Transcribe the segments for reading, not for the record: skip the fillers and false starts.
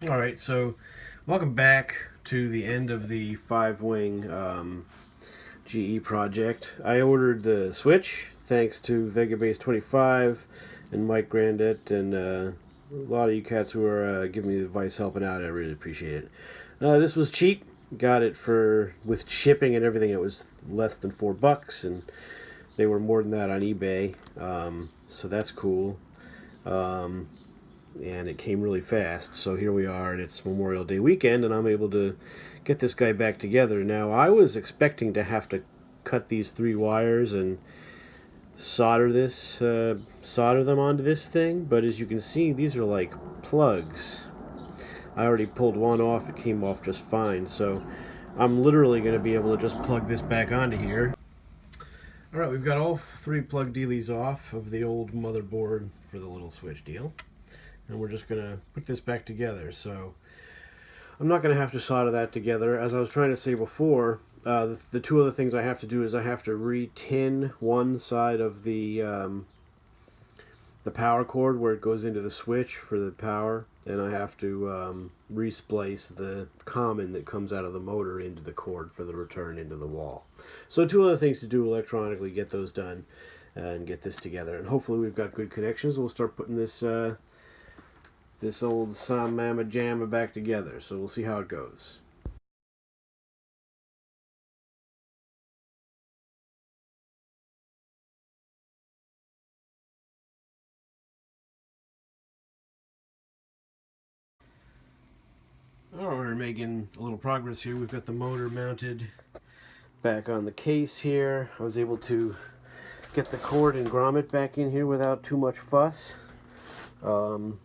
Alright, so welcome back to the end of the 5-wing GE project. I ordered the Switch thanks to VegaBase25 and Mike Grandet and a lot of you cats who are giving me advice, helping out. I really appreciate it. This was cheap. Got it for, with shipping and everything, it was less than $4, and they were more than that on eBay. So that's cool. And it came really fast. So here we are, and it's Memorial Day weekend, and I'm able to get this guy back together. Now, I was expecting to have to cut these 3 wires and solder them onto this thing, but as you can see, these are like plugs. I already pulled one off. It came off just fine, so I'm literally going to be able to just plug this back onto here. Alright, we've got all 3 plug dealies off of the old motherboard for the little Switch deal. And we're just going to put this back together. So I'm not going to have to solder that together. As I was trying to say before, the 2 other things I have to do is I have to re-tin one side of the power cord where it goes into the switch for the power, and I have to re-splice the common that comes out of the motor into the cord for the return into the wall. So 2 other things to do electronically, get those done and get this together. And hopefully we've got good connections. We'll start putting this old Mama Jamma back together. So we'll see how it goes. Alright, we're making a little progress here. We've got the motor mounted back on the case here. I was able to get the cord and grommet back in here without too much fuss,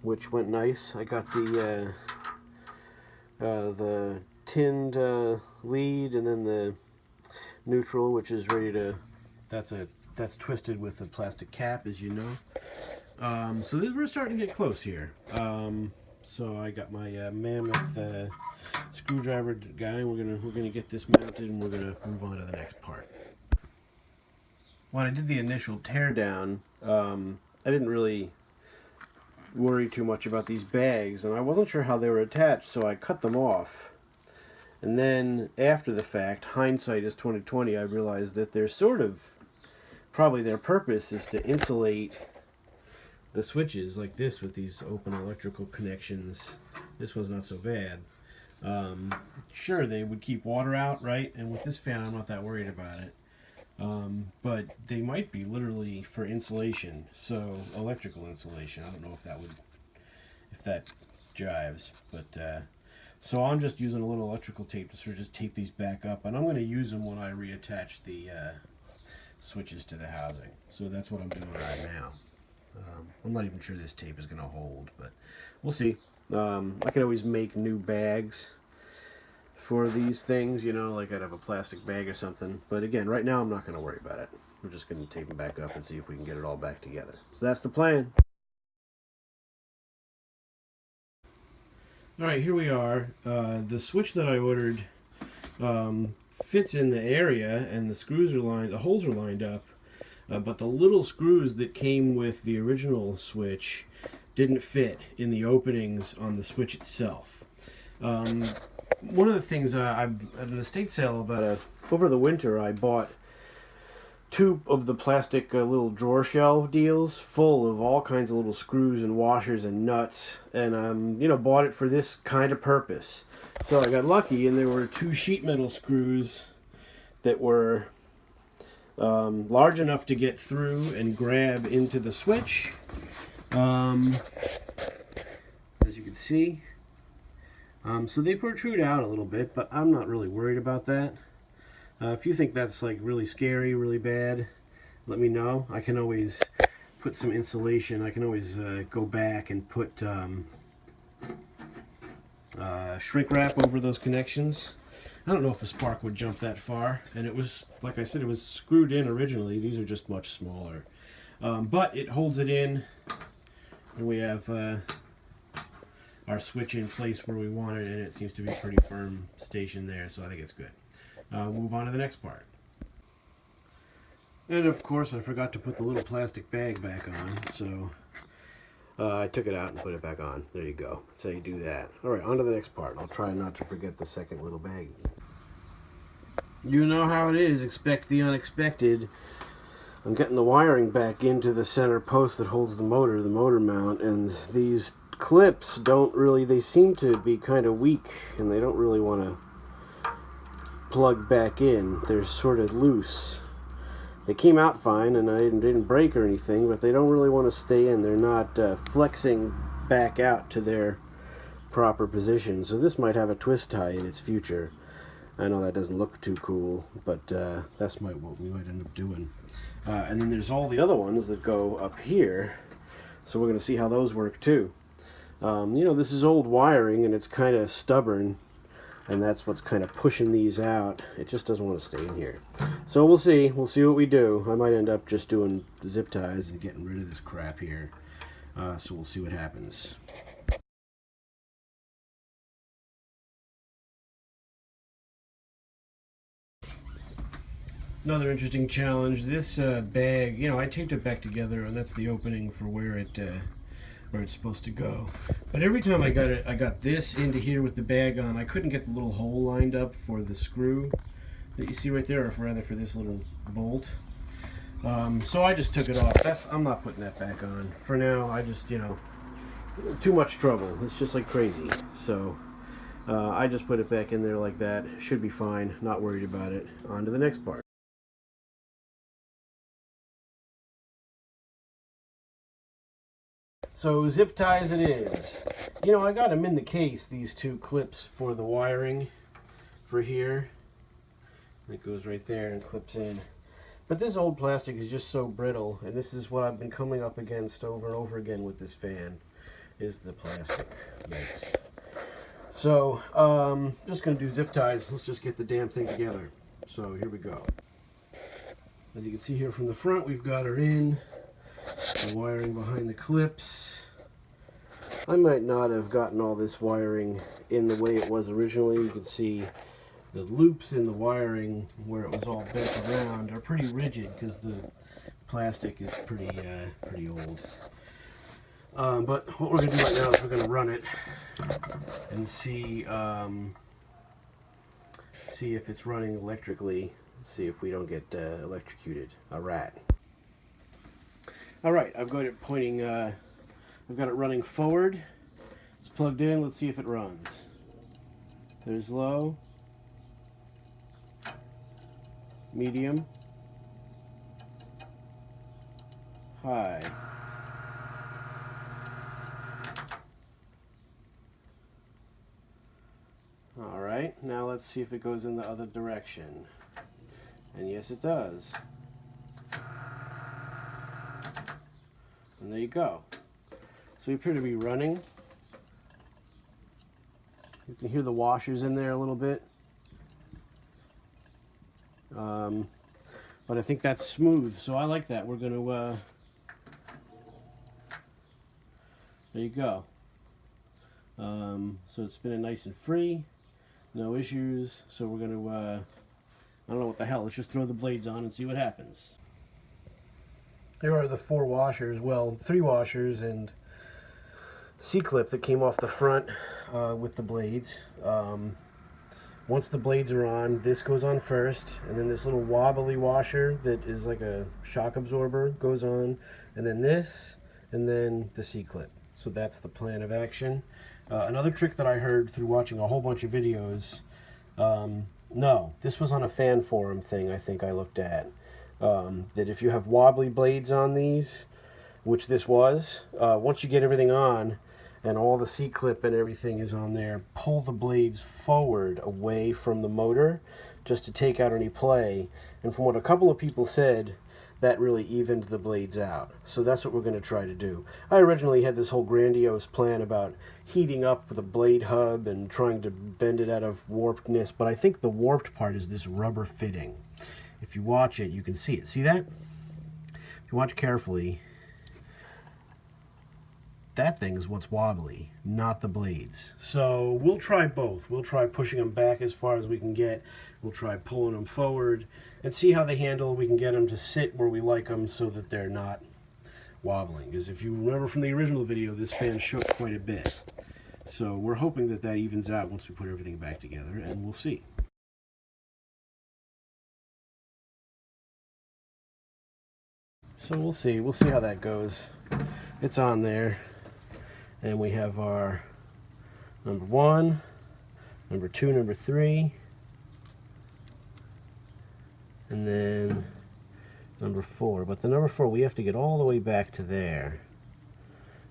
which went nice. I got the tinned lead, and then the neutral, which is ready to, that's twisted with a plastic cap, as you know. So we're starting to get close here. So I got my mammoth screwdriver guy, and we're gonna get this mounted, and we're gonna move on to the next part. When I did the initial teardown, I didn't really worry too much about these bags, and I wasn't sure how they were attached, so I cut them off. And then after the fact, hindsight is 2020, I realized that they're sort of, probably their purpose is to insulate the switches like this with these open electrical connections. This one's not so bad. Sure, they would keep water out, right? And with this fan, I'm not that worried about it. But they might be literally for insulation, so electrical insulation. I don't know if that jives, but so I'm just using a little electrical tape to sort of just tape these back up, and I'm going to use them when I reattach the switches to the housing. So that's what I'm doing right now. I'm not even sure this tape is going to hold, but we'll see. I can always make new bags for these things, you know, like I'd have a plastic bag or something. But again, right now I'm not going to worry about it. We're just going to tape them back up and see if we can get it all back together. So that's the plan. Alright, here we are. The switch that I ordered fits in the area, and the holes are lined up. But the little screws that came with the original switch didn't fit in the openings on the switch itself. One of the things, at an estate sale over the winter, I bought 2 of the plastic little drawer shelf deals full of all kinds of little screws and washers and nuts, and bought it for this kind of purpose. So I got lucky, and there were 2 sheet metal screws that were large enough to get through and grab into the switch. As you can see, so they protrude out a little bit, but I'm not really worried about that. If you think that's like really scary, really bad, let me know. I can always put some insulation. I can always go back and put shrink wrap over those connections. I don't know if a spark would jump that far, and it was, like I said, it was screwed in originally. These are just much smaller, but it holds it in, and we have our switch in place where we want it, and it seems to be pretty firm stationed there, so I think it's good. We'll move on to the next part. And of course I forgot to put the little plastic bag back on, so I took it out and put it back on. There you go. That's how you do that. Alright, on to the next part. I'll try not to forget the second little baggie. You know how it is. Expect the unexpected. I'm getting the wiring back into the center post that holds the motor mount, and these clips don't really, they seem to be kind of weak, and they don't really want to plug back in. They're sort of loose. They came out fine, and I didn't break or anything, but they don't really want to stay in. They're not flexing back out to their proper position. So this might have a twist tie in its future. I know that doesn't look too cool, but that's what we might end up doing. And then there's all the other ones that go up here. So we're going to see how those work too. You know, this is old wiring, and it's kind of stubborn. And that's what's kind of pushing these out. It just doesn't want to stay in here. So we'll see. We'll see what we do. I might end up just doing zip ties and getting rid of this crap here. So we'll see what happens. Another interesting challenge. This bag, you know, I taped it back together, and that's the opening for where it's supposed to go. But every time I got this into here with the bag on, I couldn't get the little hole lined up for the screw that you see right there, or rather for this little bolt. So I just took it off. I'm not putting that back on. For now, I just, you know, too much trouble. It's just like crazy. So I just put it back in there like that. Should be fine. Not worried about it. On to the next part. So zip ties it is. You know, I got them in the case, these two clips for the wiring for here. It goes right there and clips in. But this old plastic is just so brittle, and this is what I've been coming up against over and over again with this fan, is the plastic mix. So, just going to do zip ties. Let's just get the damn thing together. So, here we go. As you can see here from the front, we've got her in. The wiring behind the clips. I might not have gotten all this wiring in the way it was originally. You can see the loops in the wiring where it was all bent around are pretty rigid because the plastic is pretty old. But what we're going to do right now is we're going to run it and see if it's running electrically. See if we don't get electrocuted. A rat. All right, I've got it pointing. I've got it running forward. It's plugged in. Let's see if it runs. There's low, medium, high. All right, now let's see if it goes in the other direction. And yes, it does. And there you go. So we appear to be running. You can hear the washers in there a little bit. But I think that's smooth, so I like that. We're going to... there you go. So it's spinning nice and free. No issues. So we're going to... I don't know what the hell. Let's just throw the blades on and see what happens. Here are the 4 washers, well, 3 washers and C-clip that came off the front with the blades. Once the blades are on, this goes on first, and then this little wobbly washer that is like a shock absorber goes on, and then this, and then the C-clip. So that's the plan of action. Another trick that I heard through watching a whole bunch of videos, no, this was on a fan forum thing I think I looked at. That if you have wobbly blades on these, which this was, once you get everything on and all the C-clip and everything is on there, pull the blades forward away from the motor just to take out any play. And from what a couple of people said, that really evened the blades out. So that's what we're going to try to do. I originally had this whole grandiose plan about heating up the blade hub and trying to bend it out of warpedness, but I think the warped part is this rubber fitting. If you watch it, you can see it. See that? If you watch carefully, that thing is what's wobbly, not the blades. So we'll try both. We'll try pushing them back as far as we can get. We'll try pulling them forward and see how they handle. We can get them to sit where we like them so that they're not wobbling. Because if you remember from the original video, this fan shook quite a bit. So we're hoping that that evens out once we put everything back together, and we'll see. So we'll see how that goes. It's on there, and we have our number 1, number 2, number 3, and then number 4. But the number 4, we have to get all the way back to there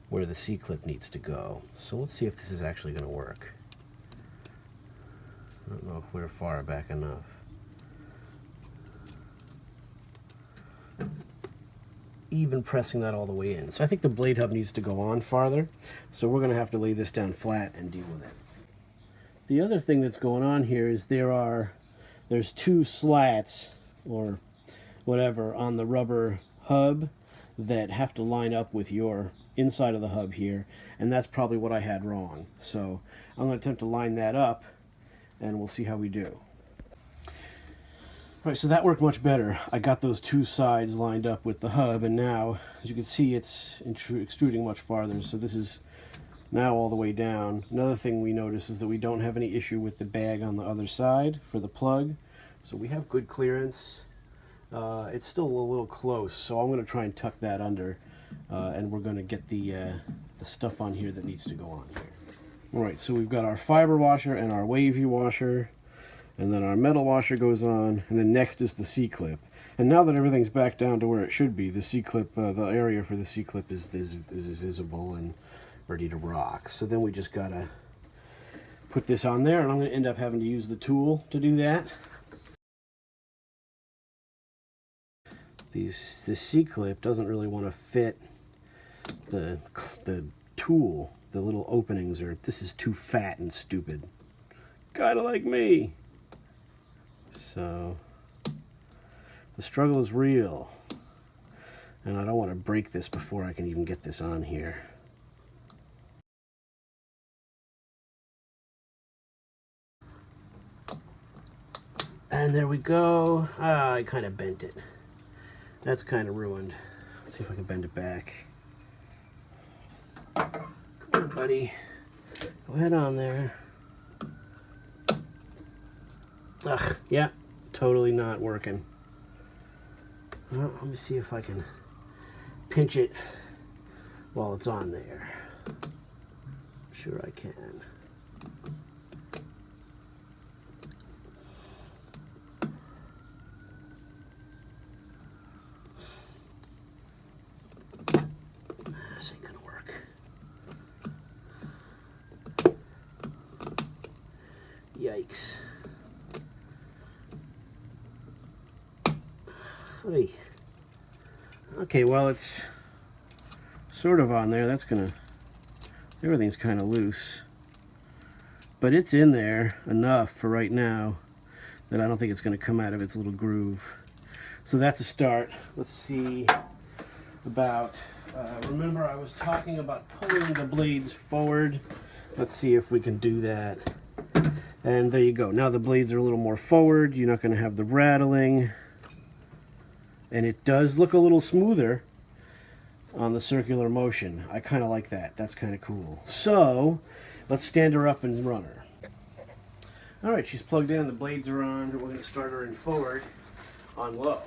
where the C-clip needs to go. So let's see if this is actually going to work. I don't know if we're far back enough. Even pressing that all the way in. So I think the blade hub needs to go on farther. So we're going to have to lay this down flat and deal with it. The other thing that's going on here is there's 2 slats or whatever on the rubber hub that have to line up with your inside of the hub here, and that's probably what I had wrong. So I'm going to attempt to line that up, and we'll see how we do. Right, so that worked much better. I got those 2 sides lined up with the hub, and now, as you can see, it's extruding much farther. So this is now all the way down. Another thing we notice is that we don't have any issue with the bag on the other side for the plug. So we have good clearance. It's still a little close, so I'm going to try and tuck that under, and we're going to get the stuff on here that needs to go on here. All right, so we've got our fiber washer and our wavy washer. And then our metal washer goes on, and then next is the C-clip. And now that everything's back down to where it should be, the C-clip, the area for the C-clip is visible and ready to rock. So then we just gotta put this on there, and I'm gonna end up having to use the tool to do that. This C-clip doesn't really want to fit the tool. The little openings are, this is too fat and stupid. Kinda like me. So the struggle is real, and I don't want to break this before I can even get this on here. And there we go. I kind of bent it. That's kind of ruined. Let's see if I can bend it back. Come on, buddy. Go ahead on there. Ugh, yeah, totally not working. Well, let me see if I can pinch it while it's on there. Sure I can. This ain't gonna work. Yikes. Okay, well, it's sort of on there. That's gonna, everything's kind of loose, but it's in there enough for right now that I don't think it's gonna come out of its little groove. So that's a start. Let's see about, remember I was talking about pulling the blades forward. Let's see if we can do that. And there you go. Now the blades are a little more forward. You're not gonna have the rattling. And it does look a little smoother on the circular motion. I kind of like that. That's kind of cool. So let's stand her up and run her. All right, she's plugged in. The blades are on. We're going to start her in forward on low.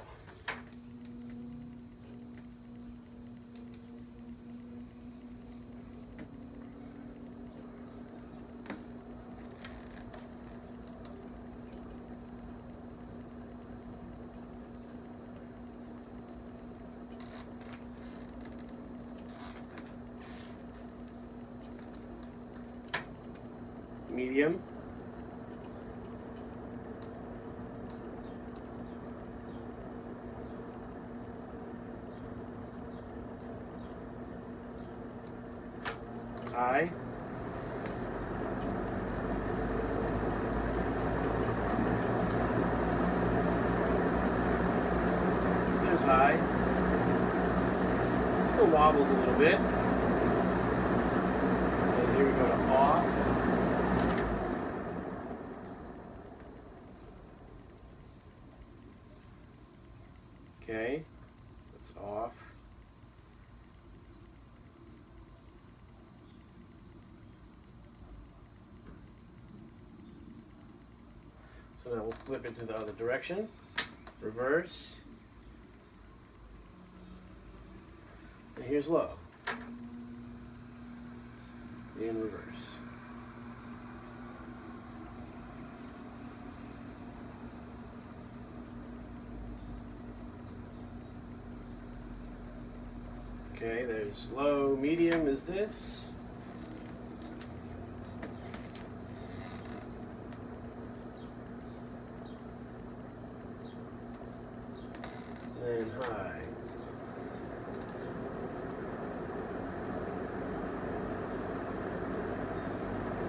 Medium. High. So there's high. Still wobbles a little bit. And here we go to off. Okay, that's off. So now we'll flip it to the other direction. Reverse. And here's low. In reverse. Okay, there's low, medium is this. And high.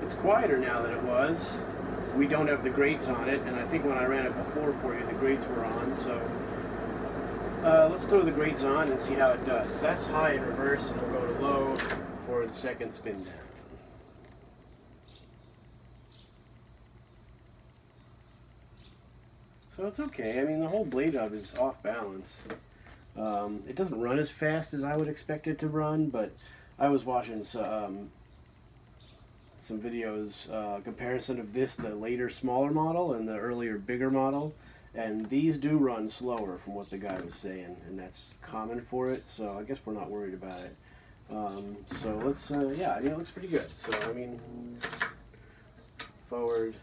It's quieter now than it was. We don't have the grates on it, and I think when I ran it before for you, the grates were on, so let's throw the grates on and see how it does. That's high in reverse, and we'll go to low for the second spin down. So it's okay. I mean, the whole blade hub is off balance. It doesn't run as fast as I would expect it to run, but I was watching some videos, comparison of this, the later smaller model and the earlier bigger model, and these do run slower from what the guy was saying, and that's common for it, so I guess we're not worried about it. So let's, yeah, I mean, it looks pretty good. So, I mean, forward,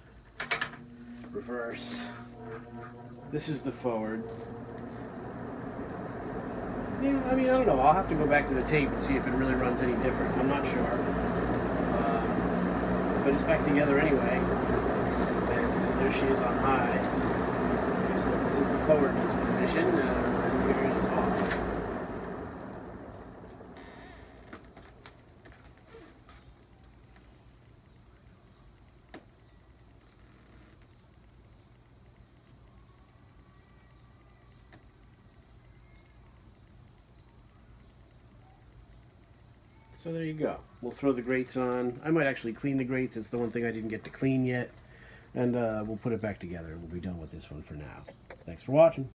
reverse. This is the forward. Yeah, I mean, I don't know. I'll have to go back to the tape and see if it really runs any different. I'm not sure. But it's back together anyway. And so there she is on high. So this is the forward position, and here is off. So there you go. We'll throw the grates on. I might actually clean the grates. It's the one thing I didn't get to clean yet. And we'll put it back together. We'll be done with this one for now. Thanks for watching.